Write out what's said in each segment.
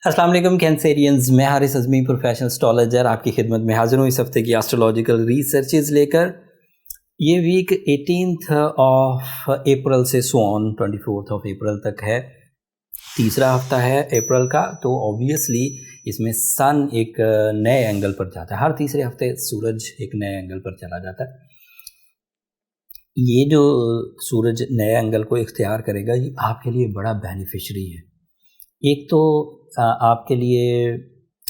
अस्सलाम वालेकुम कैंसेरियंस, मैं हारिस अज़मी प्रोफेशनल एस्ट्रोलॉजर आपकी खिदमत में हाजिर हूँ इस हफ्ते की एस्ट्रोलॉजिकल रिसर्चेज लेकर। ये वीक 18 ऑफ अप्रैल से ऑन 24 ऑफ अप्रैल तक है, तीसरा हफ्ता है अप्रैल का। तो ऑब्वियसली इसमें सन एक नए एंगल पर जाता है। हर तीसरे हफ्ते सूरज एक नए एंगल पर चला जाता है। ये जो सूरज नए एंगल को इख्तियार करेगा ये आपके लिए बड़ा बेनिफिशरी है। एक तो आपके लिए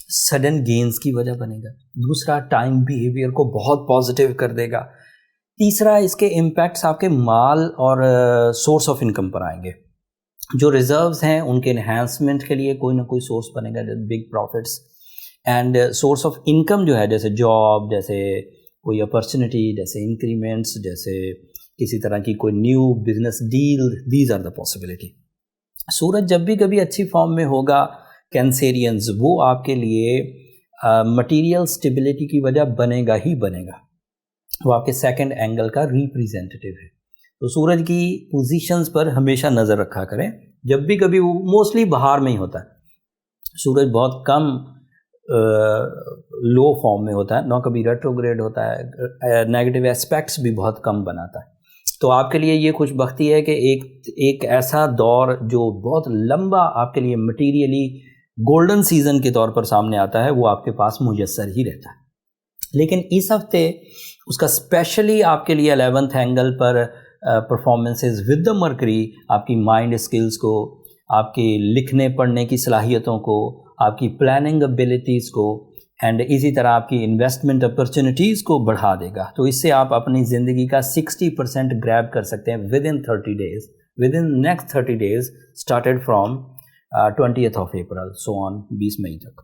सडन गेन्स की वजह बनेगा, दूसरा टाइम बिहेवियर को बहुत पॉजिटिव कर देगा, तीसरा इसके इम्पैक्ट्स आपके माल और सोर्स ऑफ इनकम पर आएंगे। जो रिजर्व्स हैं उनके इन्हांसमेंट के लिए कोई ना कोई सोर्स बनेगा, big profits and source of income जो है, जैसे जॉब, जैसे कोई अपॉर्चुनिटी, जैसे इंक्रीमेंट्स, जैसे किसी तरह की कोई new business deal, these are the possibility. सूरज जब भी कभी अच्छी फॉर्म में होगा कैंसेरियंस, वो आपके लिए मटेरियल स्टेबिलिटी की वजह बनेगा ही बनेगा। वो आपके सेकंड एंगल का रिप्रेजेंटेटिव है। तो सूरज की पोजीशंस पर हमेशा नज़र रखा करें। जब भी कभी, वो मोस्टली बाहर में ही होता है। सूरज बहुत कम लो फॉर्म में होता है, ना कभी रेट्रोग्रेड होता है, नेगेटिव एस्पेक्ट्स भी बहुत कम बनाता है। तो आपके लिए ये खुशबख्ती है कि एक ऐसा दौर जो बहुत लंबा आपके लिए मटीरियली गोल्डन सीजन के तौर पर सामने आता है, वो आपके पास मुयस्सर ही रहता है। लेकिन इस हफ्ते उसका स्पेशली आपके लिए 11th एंगल पर परफॉर्मेंसेस विद द मरकरी आपकी माइंड स्किल्स को, आपकी लिखने पढ़ने की सलाहियतों को, आपकी प्लानिंग एबिलिटीज़ को एंड इसी तरह आपकी इन्वेस्टमेंट अपॉर्चुनिटीज़ को बढ़ा देगा। तो इससे आप अपनी ज़िंदगी का 60% ग्रैब कर सकते हैं with in 30 days, with in next 30 days started from 20th of April so on 20 मई तक।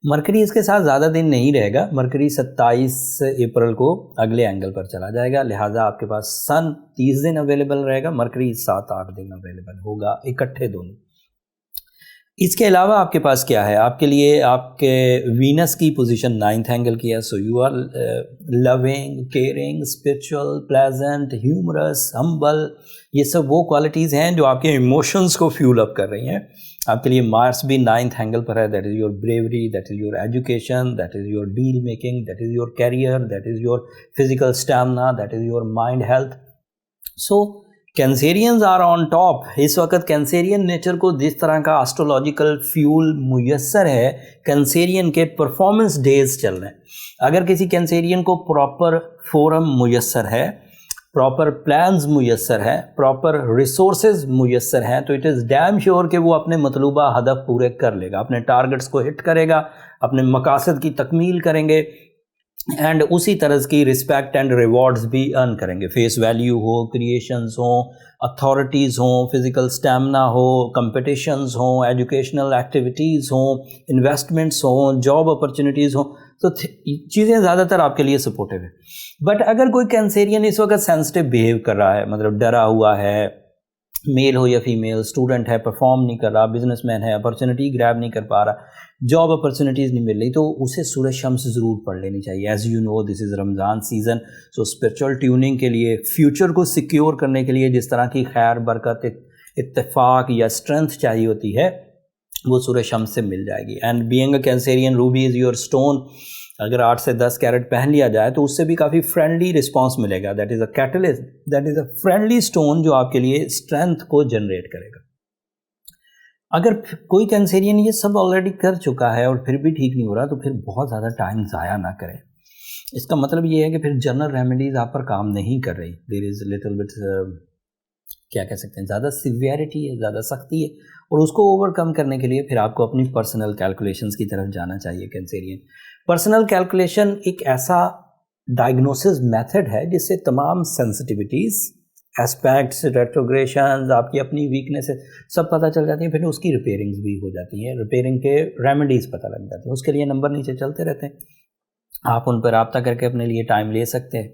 मरकरी इसके साथ ज़्यादा दिन नहीं रहेगा। मरकरी 27 अप्रैल को अगले एंगल पर चला जाएगा, लिहाजा आपके पास सन 30 दिन अवेलेबल रहेगा, मरकरी 7-8 दिन अवेलेबल होगा इकट्ठे दोनों। इसके अलावा आपके पास क्या है, आपके लिए आपके वीनस की पोजीशन 9th एंगल की है। So you are loving, caring, spiritual, pleasant, humorous, humble, ये सब वो क्वालिटीज़ हैं जो आपके इमोशंस को फ्यूल अप कर रही हैं। आपके लिए मार्स भी 9th एंगल पर है। That is your bravery, that is your education, that is your deal making, that is your career, that is your physical stamina, that is your mind health. So Cancerians are on top. इस वक्त Cancerian nature को जिस तरह का astrological fuel मुयस्सर है, Cancerian के performance days चल रहे हैं। अगर किसी कैंसेरियन को प्रॉपर फोरम मुयस्सर है, प्रॉपर प्लान्स मुयस्सर है, प्रॉपर रिसोर्सेज मुयस्सर हैं, तो इट इज़ डैम श्योर कि वो अपने मतलूबा हदफ पूरे कर लेगा, अपने टारगेट्स को हिट करेगा, अपने मकासद की तकमील करेंगे एंड उसी तरह की रिस्पेक्ट एंड रिवॉर्ड्स भी अर्न करेंगे। फेस वैल्यू हो, क्रिएशंस हो, अथॉरिटीज़ हो, फिज़िकल स्टैमिना हो, कंपटिशंस हो, एजुकेशनल एक्टिविटीज़ हो, इन्वेस्टमेंट्स हो, जॉब अपॉर्चुनिटीज़ हो, तो चीज़ें ज़्यादातर आपके लिए सपोर्टिव है। बट अगर कोई कैंसेरियन इस वक्त सेंसिटिव बिहेव कर रहा है, मतलब डरा हुआ है, मेल हो या फीमेल, स्टूडेंट है, परफॉर्म नहीं कर रहा, बिजनेसमैन है, अपॉर्चुनिटी ग्रैब नहीं कर पा रहा, जॉब अपॉर्चुनिटीज़ नहीं मिल रही, तो उसे सूरज शम्स ज़रूर पढ़ लेनी चाहिए। As you know this is Ramzan season. So spiritual tuning के लिए, फ्यूचर को सिक्योर करने के लिए जिस तरह की खैर, बरकत, इत्तेफाक या स्ट्रेंथ चाहिए होती है, वो सूरज शम्स से मिल जाएगी। And being a Cancerian, Ruby is your stone. अगर 8 से 10 कैरेट पहन लिया जाए तो उससे भी काफ़ी फ्रेंडली रिस्पांस मिलेगा। That is a catalyst, that is a friendly stone जो आपके लिए स्ट्रेंथ को जनरेट करेगा। अगर कोई कैंसेरियन ये सब ऑलरेडी कर चुका है और फिर भी ठीक नहीं हो रहा, तो फिर बहुत ज़्यादा टाइम ज़ाया ना करें। इसका मतलब ये है कि फिर जनरल रेमेडीज़ आप पर काम नहीं कर रही। देयर इज़ लिटिल बिट, क्या कह सकते हैं, ज़्यादा सिवियरिटी है, ज़्यादा सख्ती है, और उसको ओवरकम करने के लिए फिर आपको अपनी पर्सनल कैलकुलेशंस की तरफ जाना चाहिए। कैंसेरियन पर्सनल कैलकुलेशन एक ऐसा डायग्नोसिस मेथड है जिससे तमाम सेंसिटिविटीज़, एस्पेक्ट्स, रेट्रोग्रेशंस, आपकी अपनी वीकनेस सब पता चल जाती हैं। फिर उसकी रिपेयरिंग्स भी हो जाती हैं, रिपेयरिंग के रेमेडीज़ पता लग जाती हैं। उसके लिए नंबर नीचे चलते रहते हैं, आप उन पर रब्ता करके अपने लिए टाइम ले सकते हैं।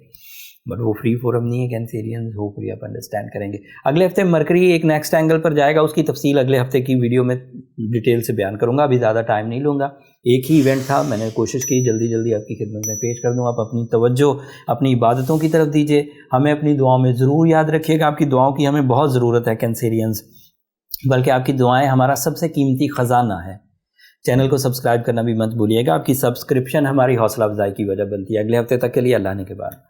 बट वो फ्री फोरम नहीं है कैंसेरियंस, होपफुली आप अंडरस्टैंड करेंगे। अगले हफ्ते मरकरी एक नेक्स्ट एंगल पर जाएगा, उसकी तफसील अगले हफ्ते की वीडियो में डिटेल से बयान करूंगा, अभी ज़्यादा टाइम नहीं लूँगा। एक ही इवेंट था, मैंने कोशिश की जल्दी जल्दी आपकी खिदमत में पेश कर दूँ। आप अपनी तवज्जो अपनी इबादतों की तरफ दीजिए, हमें अपनी दुआओं में ज़रूर याद रखिएगा। आपकी दुआओं की हमें बहुत ज़रूरत है कैंसेरियंस। बल्कि आपकी दुआएं हमारा सबसे कीमती ख़जाना है। चैनल को सब्सक्राइब करना भी मत भूलिएगा। आपकी सब्सक्रिप्शन हमारी हौसला अफजाई की वजह बनती है। अगले हफ्ते तक के लिए अल्लाह ने के बाद।